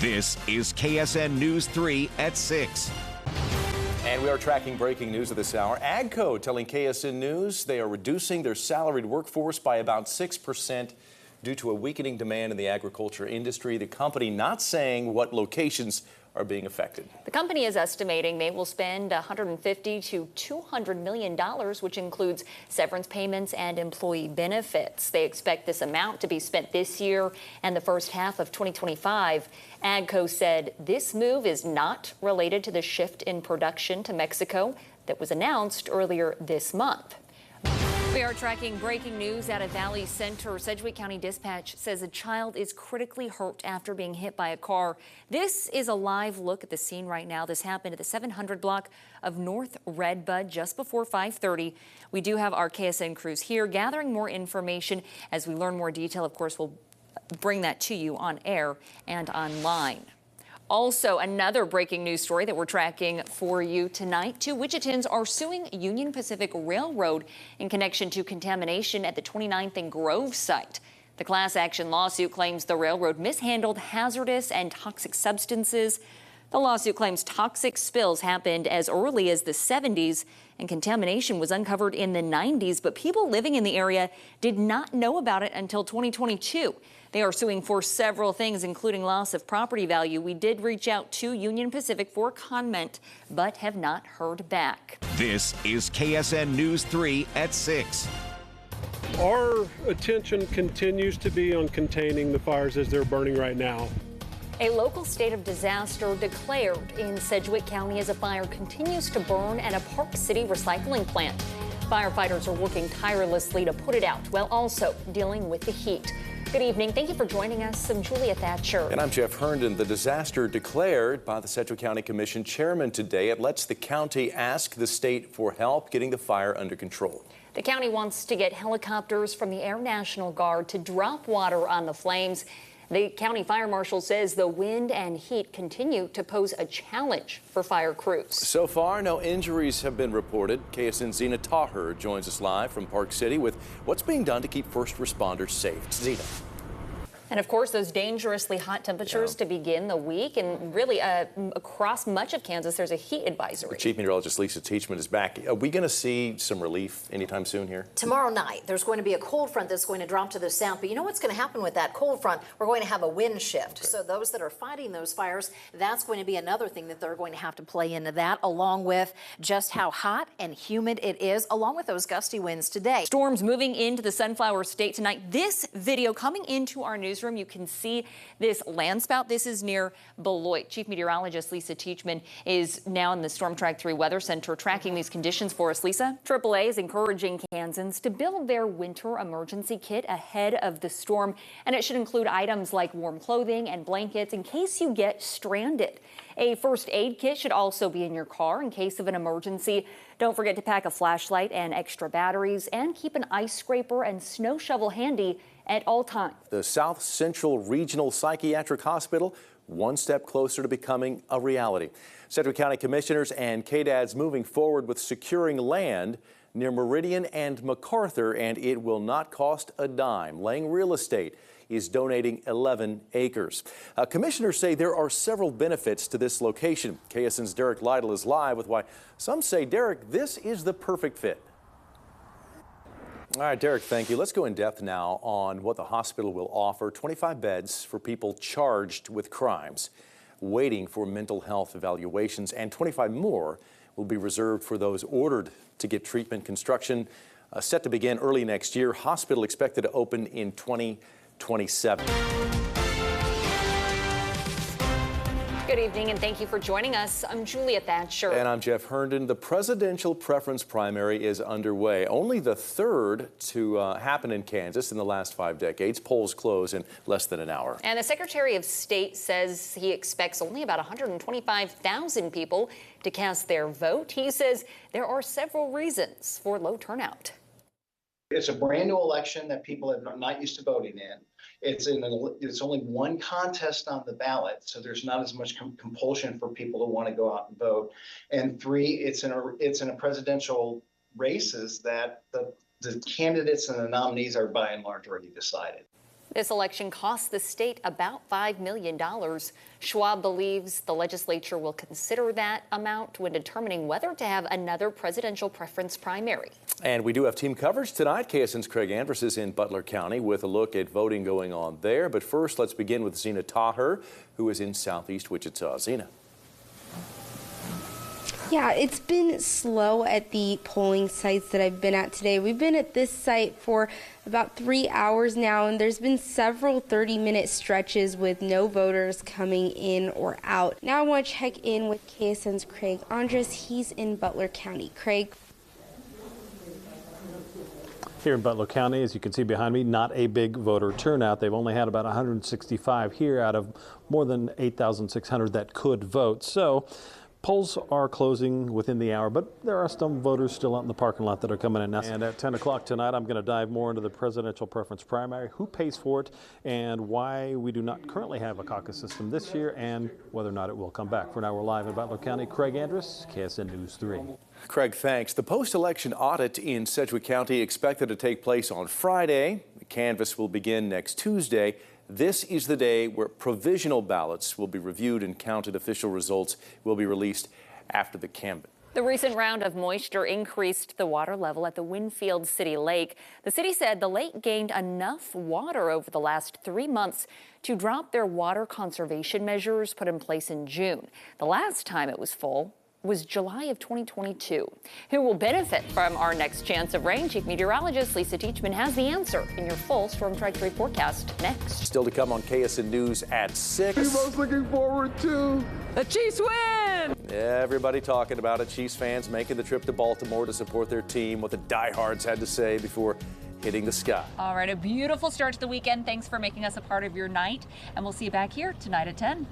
This is KSN News 3 at 6. And we are tracking breaking news of this hour. AGCO telling KSN News they are reducing their salaried workforce by about 6% due to a weakening demand in the agriculture industry. The company not saying what locations are being affected. The company is estimating they will spend $150 to $200 million, which includes severance payments and employee benefits. They expect this amount to be spent this year and the first half of 2025. AGCO said this move is not related to the shift in production to Mexico that was announced earlier this month. We are tracking breaking news out of Valley Center. Sedgwick County Dispatch says a child is critically hurt after being hit by a car. This is a live look at the scene right now. This happened at the 700 block of North Redbud just before 5:30. We do have our KSN crews here gathering more information. As we learn more detail, of course, we'll bring that to you on air and online. Also, another breaking news story that we're tracking for you tonight. Two Wichitans are suing Union Pacific Railroad in connection to contamination at the 29th and Grove site. The class action lawsuit claims the railroad mishandled hazardous and toxic substances. The lawsuit claims toxic spills happened as early as the 70s and contamination was uncovered in the 90s, but people living in the area did not know about it until 2022. They are suing for several things, including loss of property value. We did reach out to Union Pacific for comment, but have not heard back. This is KSN News 3 at 6. Our attention continues to be on containing the fires as they're burning right now. A local state of disaster declared in Sedgwick County as a fire continues to burn at a Park City recycling plant. Firefighters are working tirelessly to put it out while also dealing with the heat. Good evening. Thank you for joining us. I'm Julia Thatcher. And I'm Jeff Herndon. The disaster declared by the Sedgwick County Commission chairman today. It lets the county ask the state for help getting the fire under control. The county wants to get helicopters from the Air National Guard to drop water on the flames. The county fire marshal says the wind and heat continue to pose a challenge for fire crews. So far, no injuries have been reported. KSN's Zena Taher joins us live from Park City with what's being done to keep first responders safe. Zena. And of course, those dangerously hot temperatures to begin the week, and really across much of Kansas, there's a heat advisory. The Chief Meteorologist Lisa Teachman is back. Are we going to see some relief anytime soon here? Tomorrow night, there's going to be a cold front that's going to drop to the south. But you know what's going to happen with that cold front? We're going to have a wind shift. Okay. So those that are fighting those fires, that's going to be another thing that they're going to have to play into that, along with just how hot and humid it is, along with those gusty winds today. Storms moving into the Sunflower State tonight. This video coming into our newsroom, you can see this landspout. This is near Beloit. Chief Meteorologist Lisa Teachman is now in the Storm Track 3 Weather Center tracking these conditions for us. Lisa? AAA is encouraging Kansans to build their winter emergency kit ahead of the storm, and it should include items like warm clothing and blankets in case you get stranded. A first aid kit should also be in your car in case of an emergency. Don't forget to pack a flashlight and extra batteries, and keep an ice scraper and snow shovel handy at all times. The South Central Regional Psychiatric Hospital, one step closer to becoming a reality. Sedgwick County Commissioners and KDADs moving forward with securing land near Meridian and MacArthur, and it will not cost a dime. Lang Real Estate is donating 11 acres. Commissioners say there are several benefits to this location. KSN's Derek Lytle is live with why some say, Derek, this is the perfect fit. All right, Derek, thank you. Let's go in depth now on what the hospital will offer. 25 beds for people charged with crimes, waiting for mental health evaluations, and 25 more will be reserved for those ordered to get treatment. Construction set to begin early next year. Hospital expected to open in 2027. Good evening, and thank you for joining us. I'm Julia Thatcher. And I'm Jeff Herndon. The presidential preference primary is underway. Only the third to happen in Kansas in the last 5 decades. Polls close in less than an hour. And the Secretary of State says he expects only about 125,000 people to cast their vote. He says there are several reasons for low turnout. It's a brand new election that people are not used to voting in. It's only one contest on the ballot, so there's not as much compulsion for people to want to go out and vote. And three, it's in a presidential races that the candidates and the nominees are by and large already decided. This election cost the state about $5 million. Schwab believes the legislature will consider that amount when determining whether to have another presidential preference primary. And we do have team coverage tonight. KSN's Craig Andrus is in Butler County with a look at voting going on there. But first, let's begin with Zena Taher, who is in southeast Wichita. Zena. Yeah, it's been slow at the polling sites that I've been at today. We've been at this site for about 3 hours now, and there's been several 30-minute stretches with no voters coming in or out. Now I want to check in with KSN's Craig Andrus. He's in Butler County. Craig. Here in Butler County, as you can see behind me, not a big voter turnout. They've only had about 165 here out of more than 8,600 that could vote. So polls are closing within the hour, but there are some voters still out in the parking lot that are coming in now. And at 10 o'clock tonight, I'm going to dive more into the presidential preference primary, who pays for it, and why we do not currently have a caucus system this year, and whether or not it will come back. For now, we're live in Butler County. Craig Andrus, KSN News 3. Craig, thanks. The post-election audit in Sedgwick County expected to take place on Friday. The canvass will begin next Tuesday. This is the day where provisional ballots will be reviewed and counted. Official results will be released after the canvass. The recent round of moisture increased the water level at the Winfield City Lake. The city said the lake gained enough water over the last 3 months to drop their water conservation measures put in place in June. The last time it was full was July of 2022. Who will benefit from our next chance of rain? Chief Meteorologist Lisa Teachman has the answer in your full storm trajectory forecast next. Still to come on KSN News at 6. We're most looking forward to the Chiefs win! Everybody talking about it. Chiefs fans making the trip to Baltimore to support their team. What the diehards had to say before hitting the sky. All right, a beautiful start to the weekend. Thanks for making us a part of your night, and we'll see you back here tonight at 10.